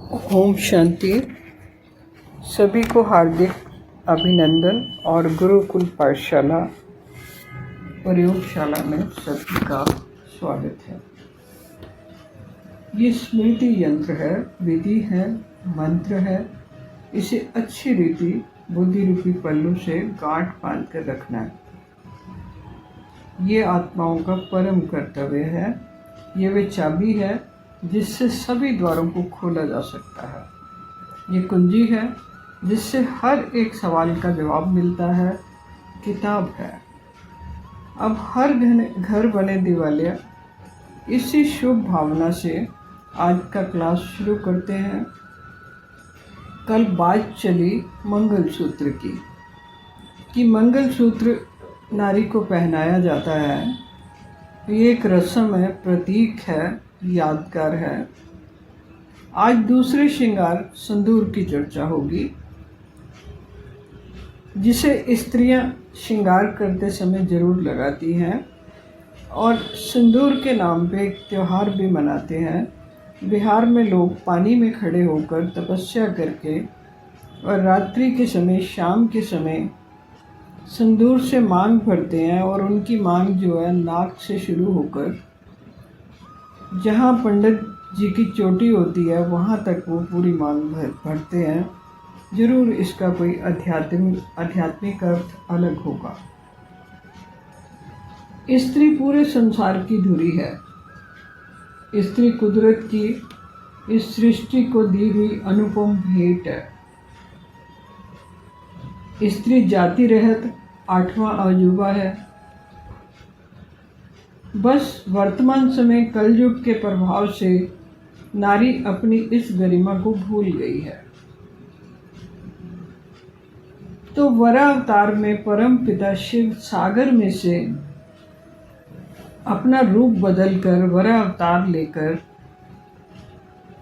ओम शांति। सभी को हार्दिक अभिनंदन और गुरुकुल पाठशाला प्रयोगशाला में सभी का स्वागत है। ये स्मृति यंत्र है, विधि है, मंत्र है। इसे अच्छी रीति बुद्धि रूपी पल्लू से गांठ बांध कर रखना है। ये आत्माओं का परम कर्तव्य है। ये वे चाबी है जिससे सभी द्वारों को खोला जा सकता है। ये कुंजी है जिससे हर एक सवाल का जवाब मिलता है। किताब है। अब हर घर बने दिवालिया। इसी शुभ भावना से आज का क्लास शुरू करते हैं। कल बात चली मंगलसूत्र की कि मंगलसूत्र नारी को पहनाया जाता है। ये एक रस्म है, प्रतीक है, यादगार है। आज दूसरे श्रृंगार सिंदूर की चर्चा होगी, जिसे स्त्रियां श्रृंगार करते समय जरूर लगाती हैं और सिंदूर के नाम पे एक त्योहार भी मनाते हैं। बिहार में लोग पानी में खड़े होकर तपस्या करके और रात्रि के समय, शाम के समय सिंदूर से मांग भरते हैं और उनकी मांग जो है नाक से शुरू होकर जहाँ पंडित जी की चोटी होती है वहाँ तक वो पूरी मांग भरते हैं। जरूर इसका कोई आध्यात्मिक अर्थ अलग होगा। स्त्री पूरे संसार की धुरी है। स्त्री कुदरत की इस सृष्टि को दी हुई अनुपम भेंट है। स्त्री जाति रहित 8वां अजूबा है। बस वर्तमान समय कलयुग के प्रभाव से नारी अपनी इस गरिमा को भूल गई है। तो वरा अवतार में परम पिता शिव सागर में से अपना रूप बदलकर वरा अवतार लेकर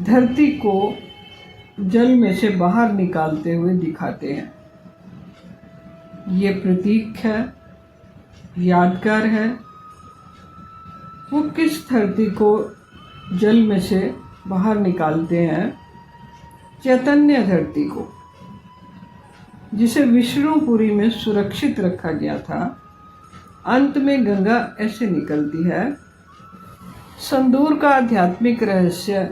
धरती को जल में से बाहर निकालते हुए दिखाते हैं। ये प्रतीक है, यादगार है। वो किस धरती को जल में से बाहर निकालते हैं? चैतन्य धरती को, जिसे विष्णुपुरी में सुरक्षित रखा गया था। अंत में गंगा ऐसे निकलती है। सिंदूर का आध्यात्मिक रहस्य,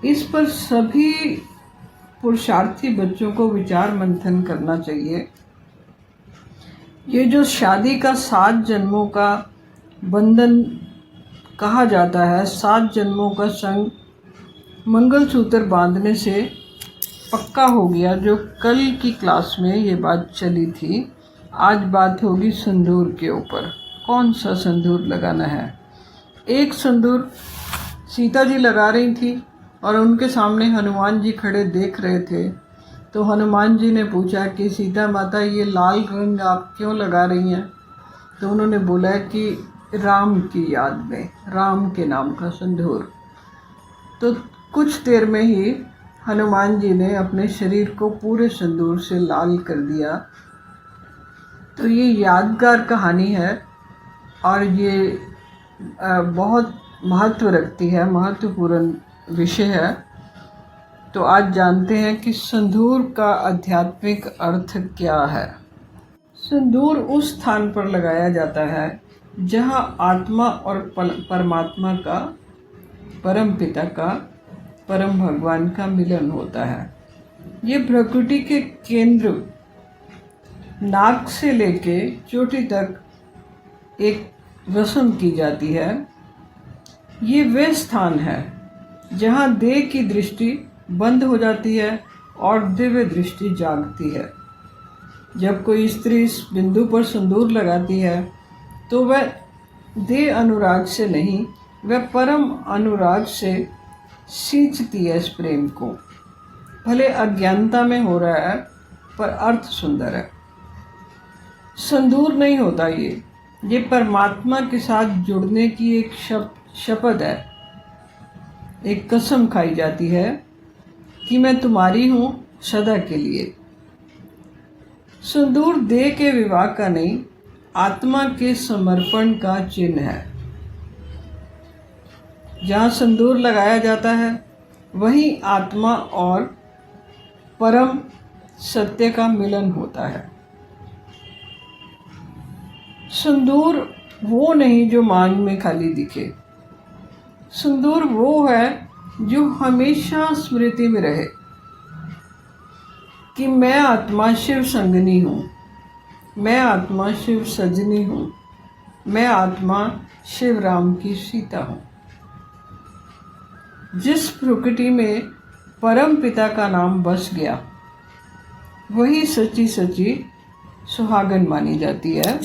इस पर सभी पुरुषार्थी बच्चों को विचार मंथन करना चाहिए। ये जो शादी का 7 जन्मों का बंधन कहा जाता है, 7 जन्मों का संग मंगलसूत्र बांधने से पक्का हो गया। जो कल की क्लास में ये बात चली थी, आज बात होगी सिंदूर के ऊपर। कौन सा सिंदूर लगाना है? एक सिंदूर सीता जी लगा रही थी और उनके सामने हनुमान जी खड़े देख रहे थे। तो हनुमान जी ने पूछा कि सीता माता, ये लाल रंग आप क्यों लगा रही हैं? तो उन्होंने बोला कि राम की याद में, राम के नाम का सिंदूर। तो कुछ देर में ही हनुमान जी ने अपने शरीर को पूरे सिंदूर से लाल कर दिया। तो ये यादगार कहानी है और ये बहुत महत्व रखती है, महत्वपूर्ण विषय है। तो आज जानते हैं कि सिंदूर का आध्यात्मिक अर्थ क्या है। सिंदूर उस स्थान पर लगाया जाता है जहाँ आत्मा और परमात्मा का, परम पिता का, परम भगवान का मिलन होता है। ये प्रकृति के केंद्र नाक से लेके चोटी तक एक रस्म की जाती है। ये वे स्थान है जहाँ देह की दृष्टि बंद हो जाती है और दिव्य दृष्टि जागती है। जब कोई स्त्री इस बिंदु पर सिंदूर लगाती है तो वह देह अनुराग से नहीं, वह परम अनुराग से सींचती है इस प्रेम को। भले अज्ञानता में हो रहा है पर अर्थ सुंदर है। सिंदूर नहीं होता ये परमात्मा के साथ जुड़ने की एक शपथ है। एक कसम खाई जाती है कि मैं तुम्हारी हूँ सदा के लिए। सिंदूर देह के विवाह का नहीं, आत्मा के समर्पण का चिन्ह है। जहाँ सिंदूर लगाया जाता है वही आत्मा और परम सत्य का मिलन होता है। सिंदूर वो नहीं जो मांग में खाली दिखे। सिंदूर वो है जो हमेशा स्मृति में रहे कि मैं आत्मा शिव संगनी हूँ, मैं आत्मा शिव सजनी हूँ, मैं आत्मा शिव राम की सीता हूँ। जिस प्रकृति में परम पिता का नाम बस गया वही सच्ची सच्ची सुहागन मानी जाती है।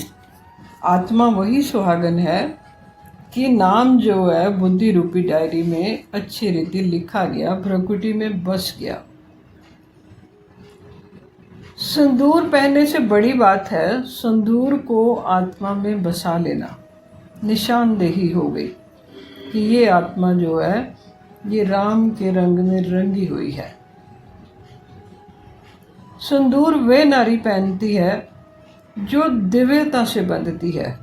आत्मा वही सुहागन है कि नाम जो है बुद्धि रूपी डायरी में अच्छी रीति लिखा गया, प्रकृति में बस गया। सिंदूर पहनने से बड़ी बात है सिंदूर को आत्मा में बसा लेना। निशानदेही हो गई कि ये आत्मा जो है ये राम के रंग में रंगी हुई है। सिंदूर वे नारी पहनती है जो दिव्यता से बंधती है।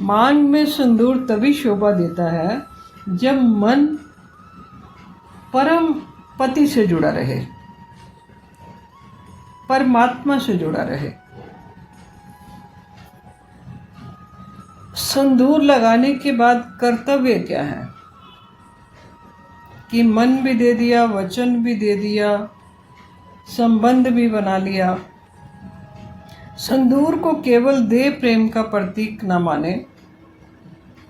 मांग में सिंदूर तभी शोभा देता है जब मन परम पति से जुड़ा रहे, परमात्मा से जुड़ा रहे। सिंदूर लगाने के बाद कर्तव्य क्या है कि मन भी दे दिया, वचन भी दे दिया, संबंध भी बना लिया। सिंदूर को केवल देह प्रेम का प्रतीक न माने,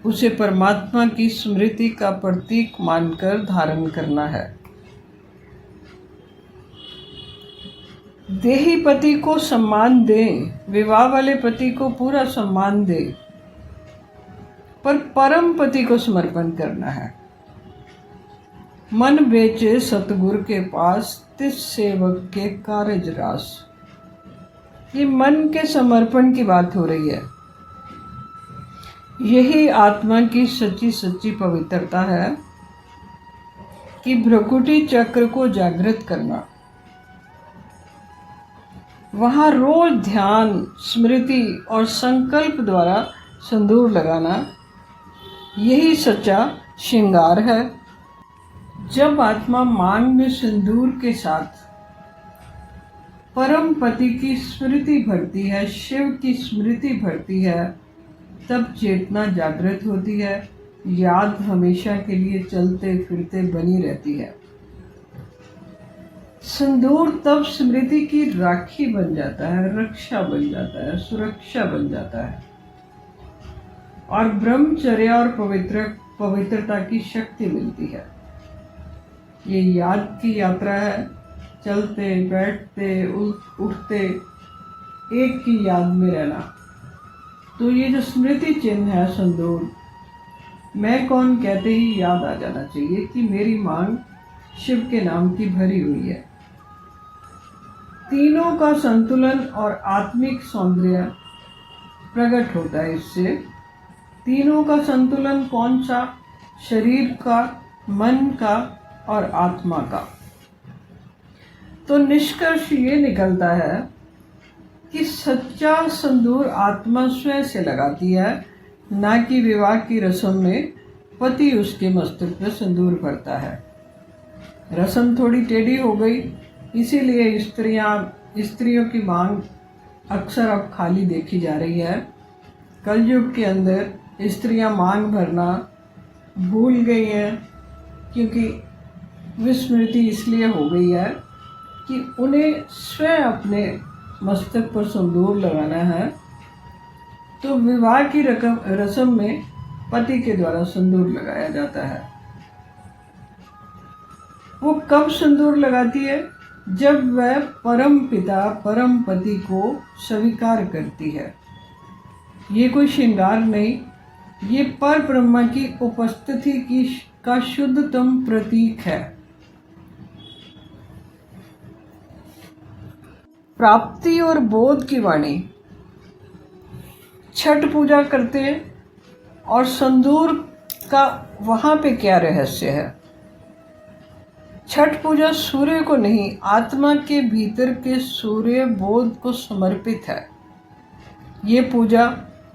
उसे परमात्मा की स्मृति का प्रतीक मानकर धारण करना है। देही पति को सम्मान दे, विवाह वाले पति को पूरा सम्मान दे, पर परम पति को समर्पण करना है। मन बेचे सतगुरु के पास, तिस सेवक के कारज रास। ये मन के समर्पण की बात हो रही है। यही आत्मा की सच्ची सच्ची पवित्रता है कि भ्रकुटी चक्र को जागृत करना। वहाँ रोज ध्यान, स्मृति और संकल्प द्वारा सिंदूर लगाना, यही सच्चा श्रृंगार है। जब आत्मा मांग में सिंदूर के साथ परम पति की स्मृति भरती है, शिव की स्मृति भरती है, तब चेतना जागृत होती है। याद हमेशा के लिए चलते फिरते बनी रहती है। सिंदूर तब स्मृति की राखी बन जाता है, रक्षा बन जाता है, सुरक्षा बन जाता है और ब्रह्मचर्य और पवित्रता की शक्ति मिलती है। ये याद की यात्रा है। चलते बैठते उठते एक की याद में रहना। तो ये जो स्मृति चिन्ह है सिंदूर, मैं कौन कहते ही याद आ जाना चाहिए कि मेरी मांग शिव के नाम की भरी हुई है। तीनों का संतुलन और आत्मिक सौंदर्य प्रकट होता है इससे। तीनों का संतुलन कौन सा? शरीर का, मन का और आत्मा का। तो निष्कर्ष ये निकलता है कि सच्चा सिंदूर आत्मा स्वयं से लगाती है, ना कि विवाह की रस्म में पति उसके मस्तक पर सिंदूर भरता है। रस्म थोड़ी टेढ़ी हो गई, इसीलिए स्त्रियों की मांग अक्सर अब खाली देखी जा रही है। कलयुग के अंदर स्त्रियां मांग भरना भूल गई हैं, क्योंकि विस्मृति इसलिए हो गई है कि उन्हें स्वयं अपने मस्तक पर सिंदूर लगाना है। तो विवाह की रस्म में पति के द्वारा सिंदूर लगाया जाता है। वो कब सिंदूर लगाती है? जब वह परम पिता, परम पति को स्वीकार करती है। ये कोई श्रृंगार नहीं, ये पर ब्रह्मा की उपस्थिति का शुद्धतम प्रतीक है। प्राप्ति और बोध की वाणी। छठ पूजा करते हैं और सिंदूर का वहां पे क्या रहस्य है? छठ पूजा सूर्य को नहीं, आत्मा के भीतर के सूर्य बोध को समर्पित है। ये पूजा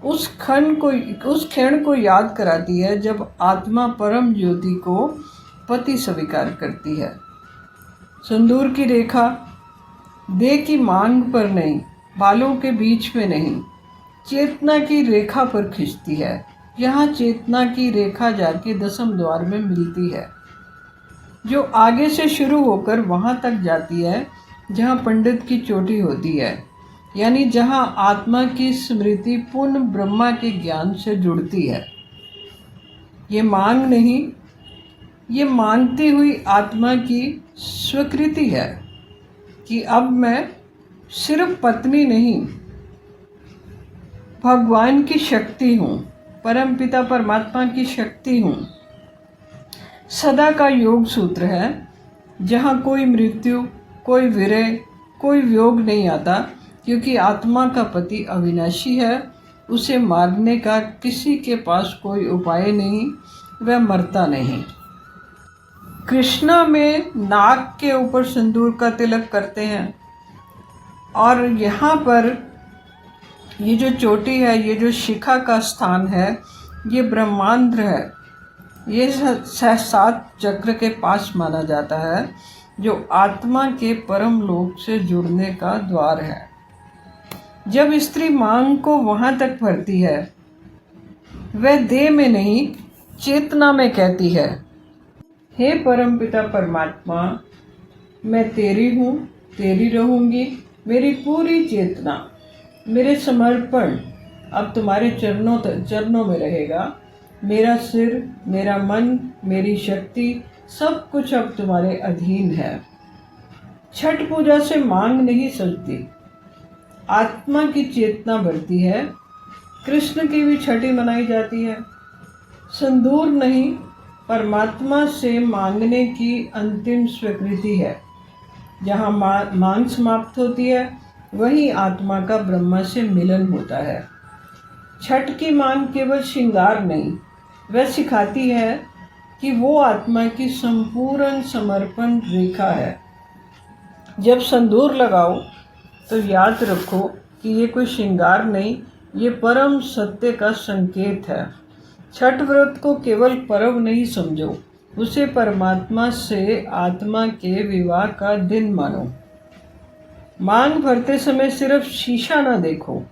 उस क्षण को याद कराती है जब आत्मा परम ज्योति को पति स्वीकार करती है। सिंदूर की रेखा देह की मांग पर नहीं, बालों के बीच में नहीं, चेतना की रेखा पर खिंचती है। यहाँ चेतना की रेखा जाके दसम द्वार में मिलती है, जो आगे से शुरू होकर वहाँ तक जाती है जहाँ पंडित की चोटी होती है, यानी जहाँ आत्मा की स्मृति पूर्ण ब्रह्मा के ज्ञान से जुड़ती है। ये मांग नहीं, ये मांगती हुई आत्मा की स्वीकृति है कि अब मैं सिर्फ पत्नी नहीं, भगवान की शक्ति हूँ, परमपिता परमात्मा की शक्ति हूँ। सदा का योग सूत्र है, जहाँ कोई मृत्यु, कोई विरह, कोई वियोग नहीं आता, क्योंकि आत्मा का पति अविनाशी है। उसे मारने का किसी के पास कोई उपाय नहीं, वह मरता नहीं। कृष्णा में नाक के ऊपर सिंदूर का तिलक करते हैं, और यहाँ पर ये जो चोटी है, ये जो शिखा का स्थान है, ये ब्रह्मांड है। ये सहस्रार चक्र के पास माना जाता है, जो आत्मा के परम लोक से जुड़ने का द्वार है। जब स्त्री मांग को वहाँ तक भरती है, वह देह में नहीं, चेतना में कहती है, हे परमपिता परमात्मा, मैं तेरी हूँ, तेरी रहूँगी। मेरी पूरी चेतना, मेरे समर्पण अब तुम्हारे चरणों में रहेगा। मेरा सिर, मेरा मन, मेरी शक्ति, सब कुछ अब तुम्हारे अधीन है। छठ पूजा से मांग नहीं सजती, आत्मा की चेतना बढ़ती है। कृष्ण की भी छठी मनाई जाती है। सिंदूर नहीं, परमात्मा से मांगने की अंतिम स्वीकृति है। जहाँ मांग समाप्त होती है, वहीं आत्मा का ब्रह्मा से मिलन होता है। छठ की मांग केवल श्रृंगार नहीं, वह सिखाती है कि वो आत्मा की संपूर्ण समर्पण रेखा है। जब सिंदूर लगाओ तो याद रखो कि ये कोई श्रृंगार नहीं, ये परम सत्य का संकेत है। छठ व्रत को केवल पर्व नहीं समझो, उसे परमात्मा से आत्मा के विवाह का दिन मानो। मांग भरते समय सिर्फ शीशा ना देखो,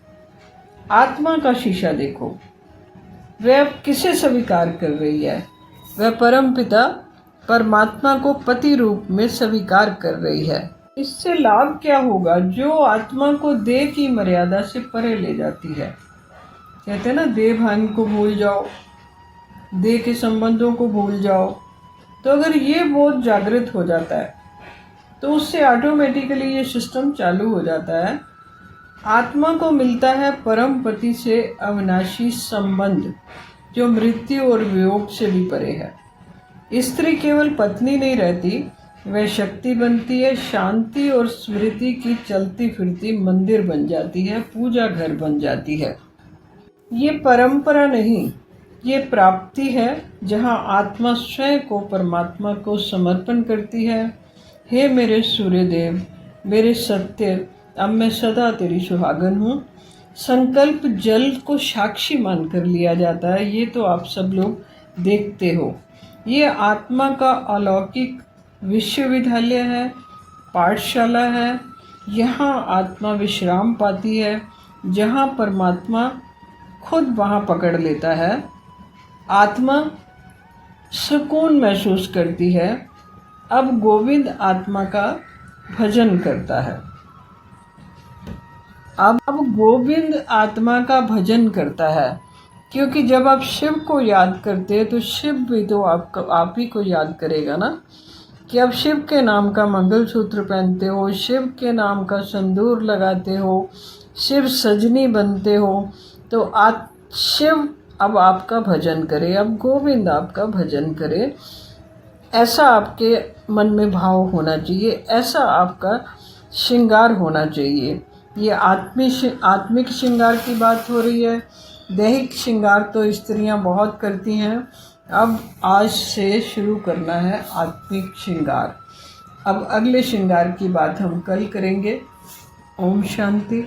आत्मा का शीशा देखो। वह अब किसे स्वीकार कर रही है? वह परम पिता परमात्मा को पति रूप में स्वीकार कर रही है। इससे लाभ क्या होगा? जो आत्मा को देह की मर्यादा से परे ले जाती है। कहते हैं ना, देह भान को भूल जाओ, देह के संबंधों को भूल जाओ। तो अगर ये बोध जागृत हो जाता है तो उससे ऑटोमेटिकली ये सिस्टम चालू हो जाता है। आत्मा को मिलता है परम पति से अविनाशी संबंध, जो मृत्यु और वियोग से भी परे है। स्त्री केवल पत्नी नहीं रहती, वह शक्ति बनती है, शांति और स्मृति की चलती फिरती मंदिर बन जाती है, पूजा घर बन जाती है। ये परंपरा नहीं, ये प्राप्ति है, जहाँ आत्मा स्वयं को परमात्मा को समर्पण करती है। हे मेरे सूर्यदेव, मेरे सत्य, अब मैं सदा तेरी सुहागन हूँ। संकल्प जल को साक्षी मानकर लिया जाता है, ये तो आप सब लोग देखते हो। ये आत्मा का अलौकिक विश्वविद्यालय है, पाठशाला है। यहाँ आत्मा विश्राम पाती है, जहाँ परमात्मा खुद वहाँ पकड़ लेता है। आत्मा सुकून महसूस करती है। अब गोविंद आत्मा का भजन करता है। अब गोविंद आत्मा का भजन करता है, क्योंकि जब आप शिव को याद करते हैं तो शिव भी तो आप ही को याद करेगा ना। कि अब शिव के नाम का मंगलसूत्र पहनते हो, शिव के नाम का सिंदूर लगाते हो, शिव सजनी बनते हो, तो शिव अब आपका भजन करे, अब गोविंद आपका भजन करे। ऐसा आपके मन में भाव होना चाहिए, ऐसा आपका श्रृंगार होना चाहिए। ये आत्मिक श्रृंगार की बात हो रही है। दैहिक श्रृंगार तो स्त्रियां बहुत करती हैं। अब आज से शुरू करना है आत्मिक श्रृंगार। अब अगले श्रृंगार की बात हम कल करेंगे। ओम शांति।